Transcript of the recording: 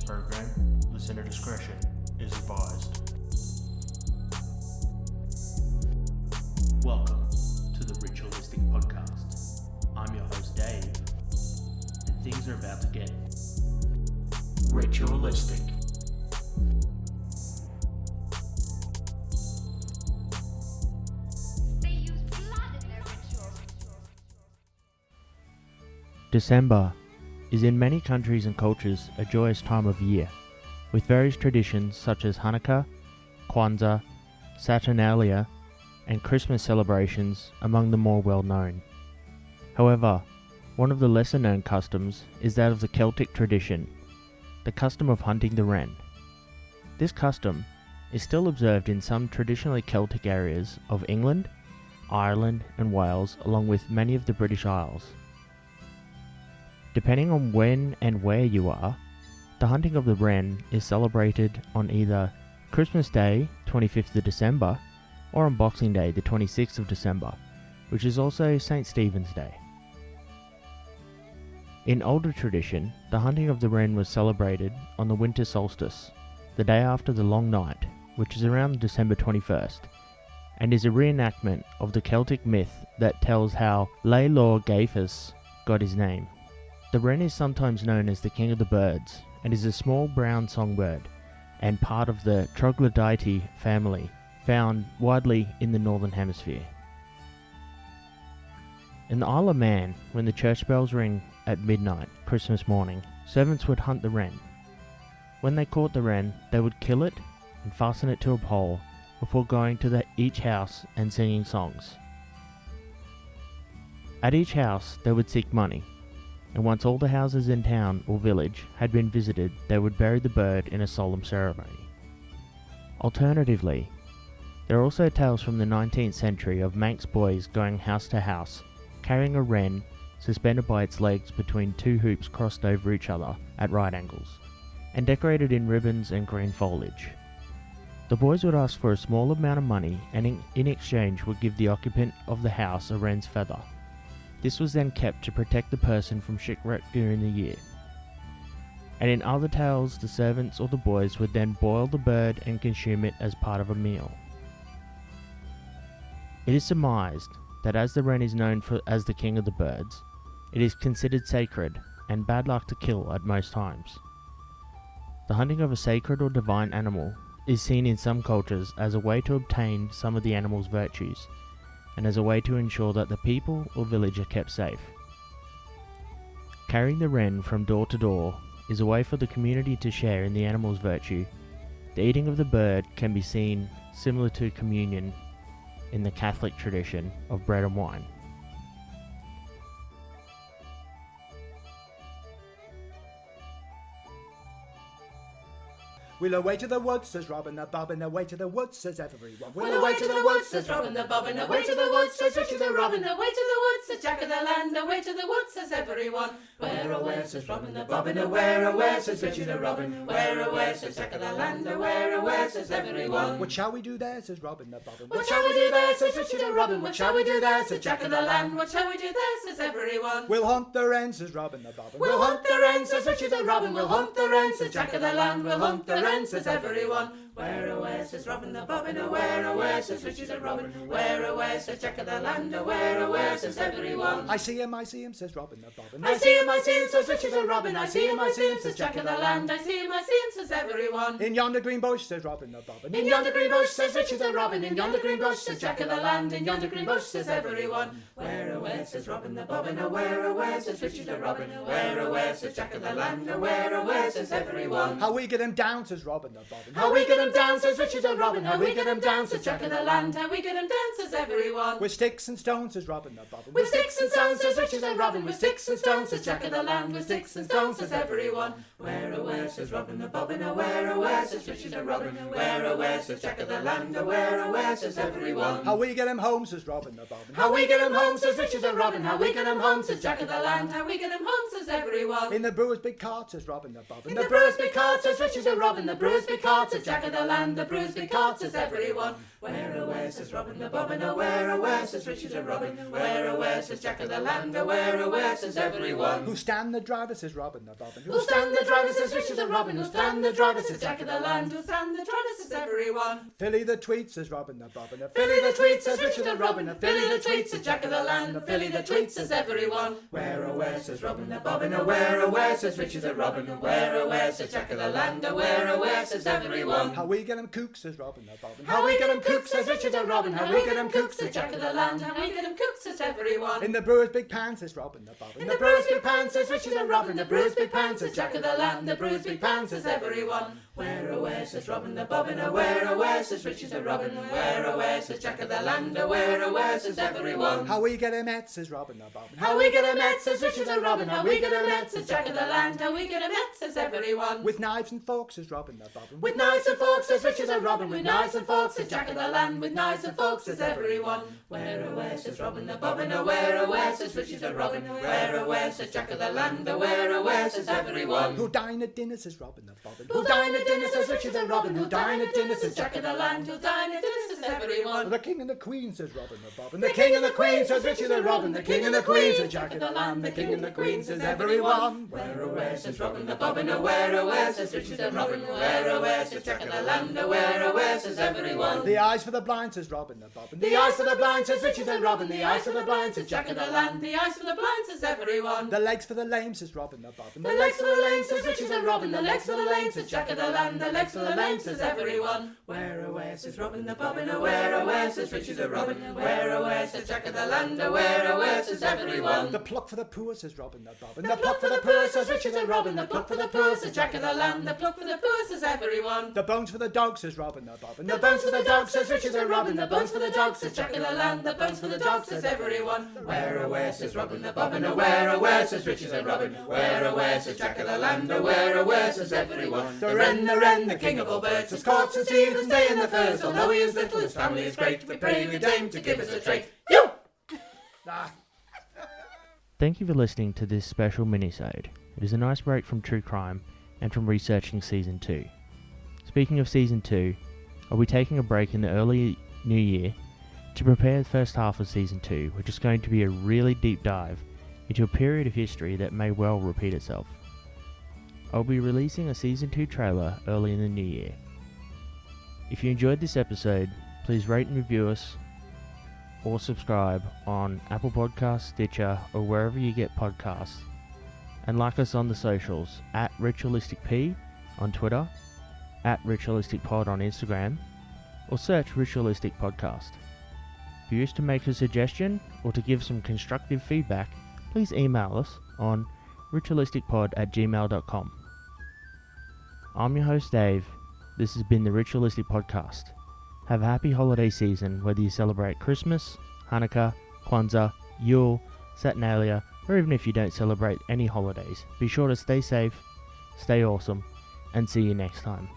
program, listener discretion is advised. Welcome to the Ritualistic Podcast. I'm your host Dave, and things are about to get ritualistic. December is in many countries and cultures a joyous time of year, with various traditions such as Hanukkah, Kwanzaa, Saturnalia, and Christmas celebrations among the more well known. However, one of the lesser known customs is that of the Celtic tradition, the custom of hunting the wren. This custom is still observed in some traditionally Celtic areas of England, Ireland, and Wales, along with many of the British Isles. Depending on when and where you are, the hunting of the wren is celebrated on either Christmas Day, 25th of December, or on Boxing Day, the 26th of December, which is also St. Stephen's Day. In older tradition, the hunting of the wren was celebrated on the winter solstice, the day after the long night, which is around December 21st, and is a reenactment of the Celtic myth that tells how Laelor Gaethus got his name. The wren is sometimes known as the king of the birds, and is a small brown songbird, and part of the Troglodyte family, found widely in the northern hemisphere. In the Isle of Man, when the church bells ring at midnight, Christmas morning, servants would hunt the wren. When they caught the wren, they would kill it and fasten it to a pole before going to each house and singing songs. At each house, they would seek money, and once all the houses in town or village had been visited, they would bury the bird in a solemn ceremony. Alternatively, there are also tales from the 19th century of Manx boys going house to house, carrying a wren suspended by its legs between two hoops crossed over each other at right angles, and decorated in ribbons and green foliage. The boys would ask for a small amount of money, and in exchange would give the occupant of the house a wren's feather. This was then kept to protect the person from shipwreck during the year. And in other tales, the servants or the boys would then boil the bird and consume it as part of a meal. It is surmised that as the wren is known as the king of the birds, it is considered sacred and bad luck to kill at most times. The hunting of a sacred or divine animal is seen in some cultures as a way to obtain some of the animal's virtues, and as a way to ensure that the people or village are kept safe. Carrying the wren from door to door is a way for the community to share in the animal's virtue. The eating of the bird can be seen similar to communion in the Catholic tradition of bread and wine. We'll away to the woods, says Robin the Bobbin, away to the woods, says everyone. We'll away to the woods, says Robin the Bobbin, away to the woods, says Richard the Robin, away to the woods, says Jack of the Land, away to the woods, says everyone. Where, says Robin the Bobbin, where, says Richard the Robin, where, says Jack of the Land, where, says everyone. What shall we do there, says Robin the Bobbin? What shall we do there, says Richard the Robin, what shall we do there, says Jack of the Land, what shall we do there, says everyone. We'll hunt the wren, says Robin the Bobbin. We'll hunt the wren, says Richard the Robin, we'll hunt the wren, says Jack of the Land, we'll hunt the wren, says everyone. Where, says Robin the Bobbin, where, says Richard the Robin, where, says Jack of the Land, where, says everyone. I see him, says Robin the Bobbin. I see him, says Richard the Robin, I see him, says Jack of the Land, I see him, says everyone. In yonder green bush, says Robin the Bobbin. In yonder green bush, says Richard the Robin, in yonder green bush, says Jack of the Land, in yonder green bush, says everyone. Where, says Robin the Bobbin, where, says Richard the Robin, where, says Jack of the Land, where, says everyone. How we get him down, says Robin the Bobbin. How we get him down, says Richard the Robin, how we get him down, says Jack of the Land, how we get him down, says everyone. With sticks and stones, says Robin the Bobbin. With sticks and stones, says Richard the Robin, with sticks and stones, says Jack of the Land, with sticks and stones, says everyone. Where, says Robin the Bobbin, where, says Richard the Robin, where, says Jack of the Land, where, says everyone. How we get him home, says Robin the Bobbin. How we get him home, says Richard the Robin, how we get him home, says Jack of the Land, how we get him home, says everyone. In the brewer's big cart, says Robin the Bobbin. In the brewer's big cart, says Richard the Robin, the brewer's big cart, says Jack of of the land, the bruised big cart, says everyone. Where, oh, where, says Robin the Bobbin, where, oh, where, says Richard and Robin, where, oh, where, says Jack of the land, where, oh, where, says everyone. Who'll stand the driver, says Robin the Bobbin. Who'll stand the driver, says Richard and Robin, who'll stand the driver, says Jack of the land, who'll stand the driver, says everyone. Filly the tweet, says Robin the Bobbin. Filly the tweet, says Richard and Robin, Filly the tweet, says Jack of the land, Filly the tweet, says everyone. Where, oh, where, says Robin the Bobbin, where, oh, where, says Richard and Robin, where, oh, where, says Jack of the land, where, oh, where, says everyone. How we get 'em cook, says Robin the Bobbin. How we get 'em cook, says Richard and Robin, how we get 'em cook, says Jack of the land, how we get 'em cook, says everyone. In the brewer's big pan, says Robin the Bobbin. In the brewer's big pan, says Richard and Robin, the brewer's big pan, says Jack of the land, the brewer's big pan, says everyone. Where, oh, where, says Robin the Bobbin, where, oh, where, says Richard and Robin, where, oh, where, says Jack of the land, where, oh, where, says everyone. How we get 'em et, says Robin the Bobbin. How we get 'em et, says Richard and Robin, how we get 'em et, says Jack of the land, how we get 'em et, says everyone. With knives and forks, says Robin the Bobbin. With knives and forks, says Richard and Robin, with knives and forks, says Jack of the land, with knives and forks, says everyone. Where, oh, where, says Robin the Bobbin, where, oh, where, says Richard and Robin, where, oh, where, says Jack of the land, where, oh, where, says everyone. Who'll dine at dinner, says Robin the Bobbin. Who'll dine at dinner, says Richard and Robin, who'll dine at dinner, says Jack of the land, who'll dine at dinner, says everyone. The king and the queen, says Robin the Bobbin. The king and the queen, says Richard and Robin, the king and the queen, says Jack of the land, the king and the queen, says everyone. Where, oh, where, says Robin the Bobbin, where, oh, where, says Richard and Robin, where, oh, where, says Jack of the land, where, oh, where, says everyone. The eyes for the blind, says Robin the Bobbin. The eyes for the blind, says Richard and Robin, the eyes for the blind, says Jack of the land, the eyes for the blind, says everyone. The legs for the lame, says Robin the Bobbin. The legs for the lame, says Richard and Robin, the legs for the lame, says Jack of the land, the legs for the lame, says everyone. Where, oh, where, says Robin the Bobbin, where, oh, where, says Richard and Robin, where, oh, where, says Jack of the land, where, oh, where, says everyone. The pluck for the poor, says Robin the Bobbin. The pluck for the poor, says Richard and Robin, the pluck for the poor, says Jack of the land, the pluck for the poor, says everyone. The bones for the dog, says Robin the Bobbin. The bones for the dog, says Richard and Robin, the bones for the dog, says Jack of the land, the bones for the dog, says everyone. Where, oh, where, says Robin the Bobbin, where, oh, where, says Richard and Robin, where, oh, where, says Jack of the land, where, oh, where, says everyone. The Wren, the king of all birds, has caught and seen and stay in the furs, although he is little, his family is great, we pray we dame to give us a trait. You! Thank you for listening to this special minisode. It is a nice break from true crime and from researching Season 2. Speaking of Season 2, I'll be taking a break in the early new year to prepare the first half of Season 2, which is going to be a really deep dive into a period of history that may well repeat itself. I'll be releasing a Season 2 trailer early in the new year. If you enjoyed this episode, please rate and review us or subscribe on Apple Podcasts, Stitcher, or wherever you get podcasts. And like us on the socials, at RitualisticP on Twitter, at RitualisticPod on Instagram, or search Ritualistic Podcast. If you wish to make a suggestion or to give some constructive feedback, please email us on ritualisticpod@gmail.com. I'm your host Dave. This has been the Ritualistic Podcast. Have a happy holiday season, whether you celebrate Christmas, Hanukkah, Kwanzaa, Yule, Saturnalia, or even if you don't celebrate any holidays. Be sure to stay safe, stay awesome, and see you next time.